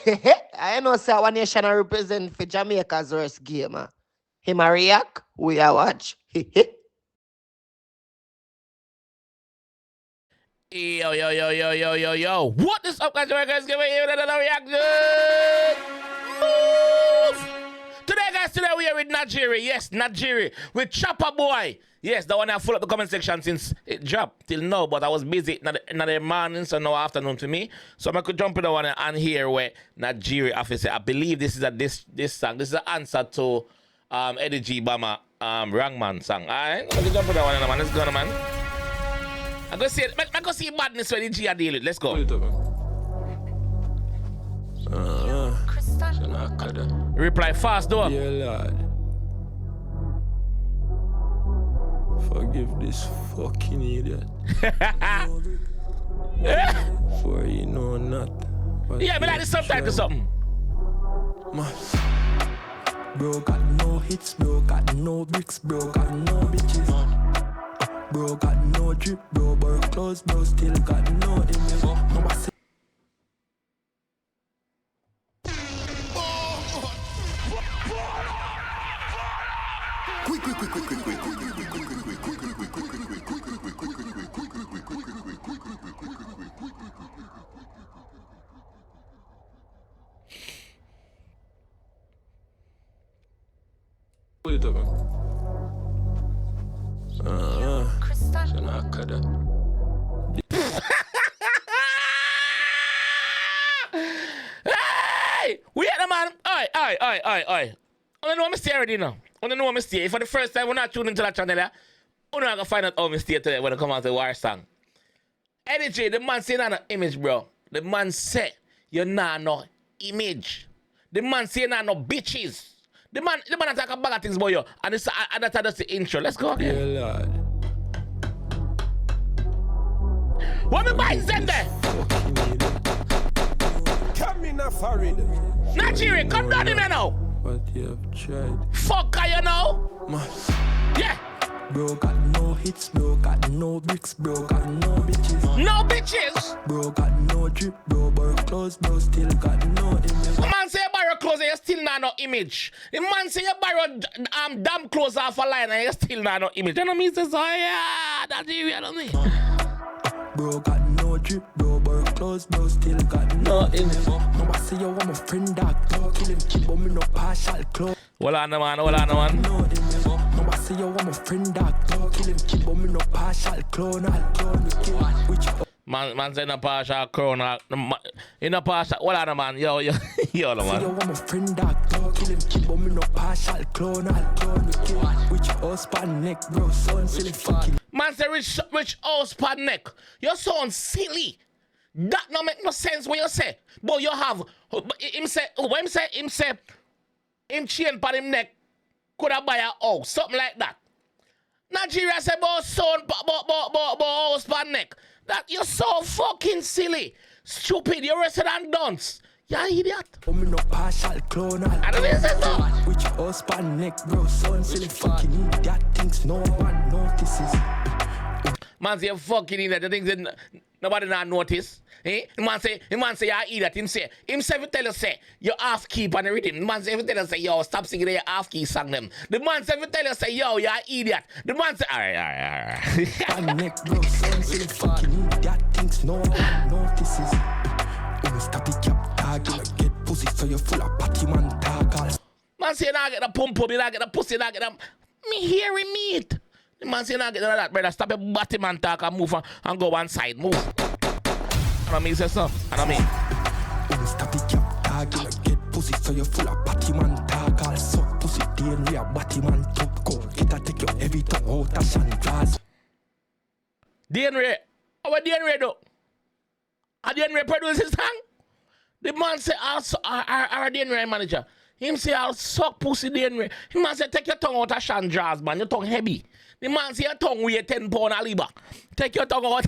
I know say one nation I represent for Jamaica's worst game. Him a react, we a watch. Yo, yo, yo, yo, yo, yo, yo. What is up, guys? Guys, give me another reaction. Move! Today, guys, we are with Najeeriii. Yes, Najeeriii. With cappaboi. Yes, the one I full up the comment section since it dropped till now, but I was busy in the morning, so no afternoon to me. So I could jump in the one and hear where Najeeriii officer. I believe this is this song. This is an answer to 𝐑𝐄𝐀𝐂𝐓𝐈𝐎𝐍 Wrongman song. Alright, let me jump in the one, man. Let's go, man. I go see badness when the G are deal with. Let's go. Reply fast, though. Yeah, Lord. Forgive this fucking idiot. For you know not. Yeah, but like the subtitle something. Bro got no hits, bro got no bricks, bro got no bitches. Bro got no drip, bro borrow clothes, bro still got no image. What are you talking about? Hey! We at the man. Oi. I don't know what I stay already now. I don't know what I stay. For the first time, we're not tuning into that channel, I don't know how to find out how I stay today when I come out to the war song. 𝐑𝐄𝐀𝐂𝐓𝐈𝐎𝐍, the man say not no image, bro. The man say you're not no image. The man say not no bitches. The man attack a bag of things about you. And that's the intro. Let's go again. Yeah, Lord. What me buy send there? Come in a foreign. Najeeriii, come down here now. What you have tried. Fuck are you now? Yeah. Bro got no hits, bro got no bricks, bro got no bitches. No bitches? Bro got no drip, bro borrow clothes, bro still got no image. The man say you borrow clothes and you still not no image. The man say you borrow damn clothes off a line and you still not no image. You know me say so, yeah, Najeeriii, you know me. Bro got no drip, bro borrow clothes, bro still got no image. No, I say you want my friend dog, don't kill him, but me no partial clothes. Hold on, man. No, I say you want my friend dog, don't kill him, but me no partial clone, which Man say no partial clone, you no partial, hold on, man, yo, man. Say you want my friend dog, don't kill him, but me no partial clone, which house pan neck, bro, sound silly fucking. Man say rich house pan neck, you sound silly. That no make no sense what you say. But you have, him say, him chain pan him neck, could have buy a house, something like that. Najeeriii say about son, but house pan neck. That you're so fucking silly. Stupid, you're worse than dunce. Yeah, idiot. Me no partial clone. I don't know so. Which house pan neck, bro, sound silly fucking idiot. Things no one notices. Man say you fucking idiot, the things that nobody not notice. Eh? The man say you idiot. Him say if tell you say you half keep on the rhythm. The man say if tell you say yo stop singing your half key song them. The man say if tell you say yo you're idiot. The man say alright. Pan neck, bro, sound silly fucking idiot. Things no one notices. Stop it, cap tag, you get pussy so you're full of patty man tag. Man say you not get the pump, you not get the pussy, you not get the me hearing meat. The man say you not get that, brother. Stop your batty man talk and move and go one side, move. And I mean say so, and I mean. Stop it, cap tag, you get pussy so you're full of patty man tag. I'll suck pussy, DNA, a batty man top go. Get a take your every tongue out of shandras. DNA, our DNA though. Are DNA produce his song? The man say, our DNA manager. Him say, I'll suck pussy DNA. The man say, take your tongue out of shandras, man. Your tongue heavy. The man say, your tongue weigh 10 pounds a liba. Take your tongue out.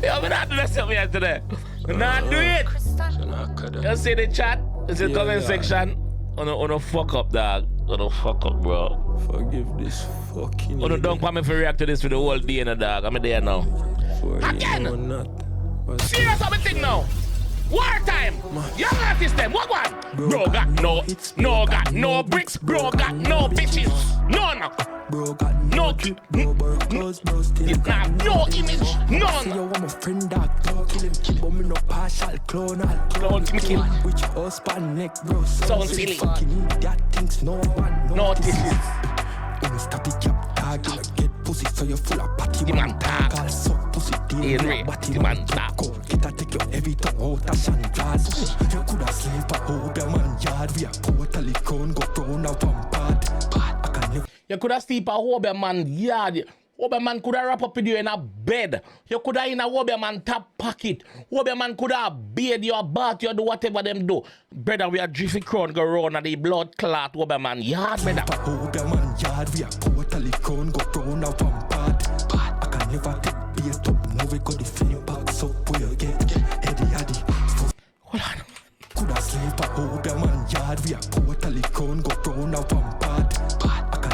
Yo, we not do this up here today. Not do it. You see the chat? You see the comment section? On fuck up, dog. On fuck up, bro. Forgive this fucking. Don't come me for react to this with the whole day, dog. I'm there now. For again. You know not. Serious of a thing now. Wartime. Young artist them. What one? Bro got no bricks. Bro got no bitches. None. Bro got no drip, bro clothes, bro still got no image, none. See you, I'm a friend dog, don't kill him, keep on me no partial clone, Clone me kill. Which husband neck, bro, so silly. Fucking need that things no one notices. When stop the cap tag, you get pussy, so you're full of patty man tag. I'll suck pussy, deal batty man tag. Get a take your every tongue out of shandras. You coulda sleep a hope your man yard. We a totally crown, go brown a vampire. I can never. You could have sleep a Hobie man yard. Hobie man could have wrap up with you in a bed. You could have in a Hobie man top pocket. Hobie man could have bathe you, bath you, do whatever them do. Brother, we are driffy crown go round and the blood clot Hobie man yard, brother. Hobie man yard, we are totally crown go round a vampire. I can never take beat up, move it, go the film back, so where you get heady. Hold on. Could have sleep a Hobie man yard, we are totally crown go round a vampire.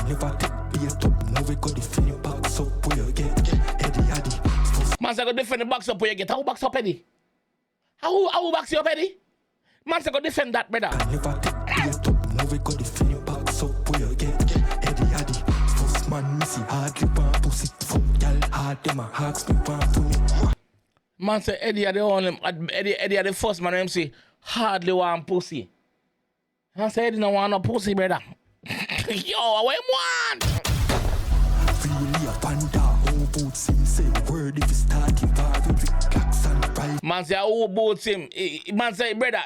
Never take beat up, move it, go defend the box up where you get Eddie. Man say go defend the box up where you get. How box up, Eddie? How box you up, Eddie? Man say go defend that, brother. Never take beat up, move it, go defend the box up where you get Eddie. First man, missy hardly want pussy. Fuck y'all hard, them a hawks me want for me. Man say Eddie are the only, Eddie are the first man MC hardly want pussy. Man say Eddie no want no pussy, brother. Yo, what you want? Really a panda, who boots him, say word if he start involving with clocks and right. Man say who boots him? Man say, brother,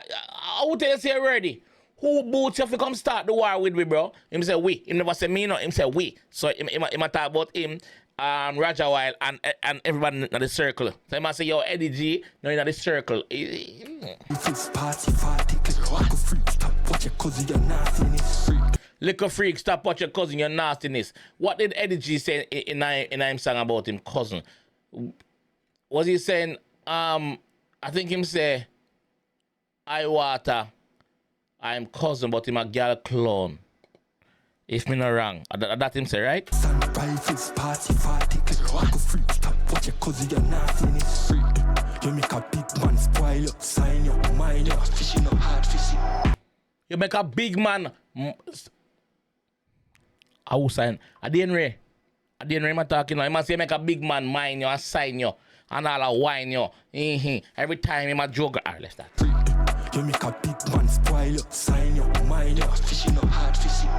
who tell you say ready? Who boots you if you come start the war with me, bro? Him say we. Him never say me, no. Him say we. So him talk about him, Roger Wild and everyone in the circle. So him say, yo, Eddie G, no in the circle. If it's party, click like a freak, stop watch your cousin, you're nastiness. Little freak, stop watch your cousin, your nastiness. What did Eddie G say in him song about him cousin? Was he saying, I think him say, I water, I'm cousin, but him a girl clone. If me not wrong. That him say, right? Rifles, party, click like a freak, stop watch your cousin, you're nastiness. You make a big man spoil you, sign you, mine you, fishing up hard fishing. You make a big man. I will sign. I didn't read my talking now. You must say make a big man mine you and sign you and all a wine you. Every time him a joke. Alright, let's start. You make a big man spoil you, sign you, mine you, fishing up hard fishing.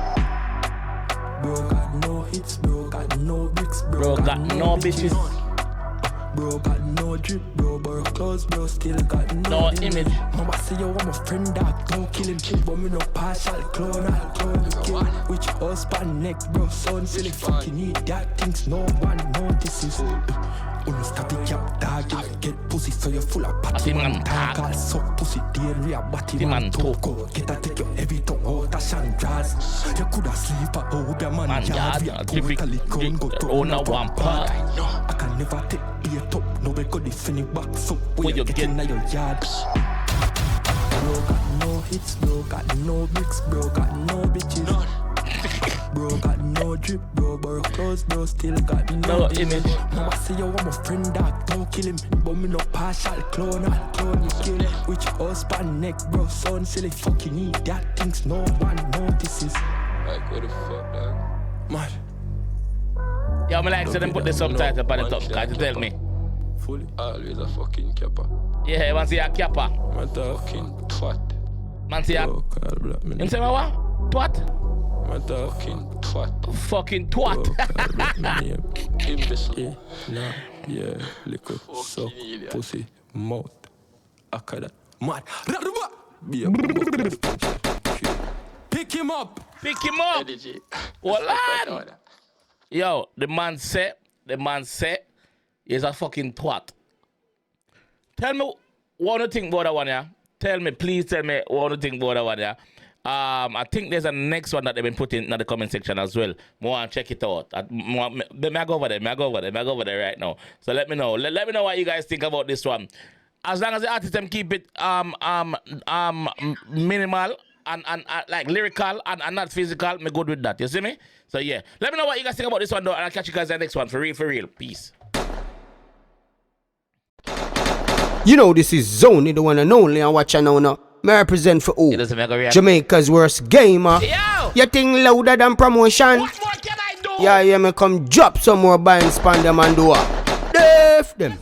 Bro got no hits, bro got no bricks, bro got no bitches. Bro got no drip, bro clothes, bro still got no image. Mama say yo, I'm a friend dog, don't kill him, but me no partial clone, I'll clone you kill. Which husband neck, bro, son silly, fucking need that things no one notices. When you stop the cap dog, you get pussy, so you're full of patty man tag. I'll suck pussy, deal, real batty man toko. Get a take your every tongue out of shandras. You coulda sleep a hold your man yard. We are totally gone, go throw a vampire. I can never take beat up, no we go defend it back, so where you get in your yard. Bro got no hits, bro got no bricks, bro got no bitches. Bro got no drip, bro clothes, bro still got no image. Mama say yo, I'm a friend dog, don't kill him, but me no partial clone, I'll clone you kill. Which husband neck, bro, son silly, fucking need that things no one notices. Like what the fuck, dog? Mad. Yo, me like to them put the subtitle up on the top, guys, tell me. Fully. Always a fucking kappa. Yeah, man say a kappa. Man fucking twat. Man say a... Bro, call black man. Him say what? Twat? Man fucking twat. Fucking twat. Imbecile. Nah, yeah, liquor, suck, pussy, mouth, akada, mad. Be a pick him up. Pick him up. Energy. What lad? Yo, the man said he's a fucking twat. Tell me what you think about that one, yeah? Please tell me what you think about that one, yeah? I think there's a next one that they've been putting in the comment section as well. More and check it out. May I go over there right now. So let me know. Let me know what you guys think about this one. As long as the artist them keep it minimal and like lyrical and not physical, me good with that. You see me? So yeah. Let me know what you guys think about this one though, and I'll catch you guys in the next one. For real. Peace. You know this is Zony, the one and only, and watch now. Me represent for who? Jamaica's worst gamer. Yo! You think louder than promotion? What more can I do? Yeah, me come drop some more buying span them and do what? Def them.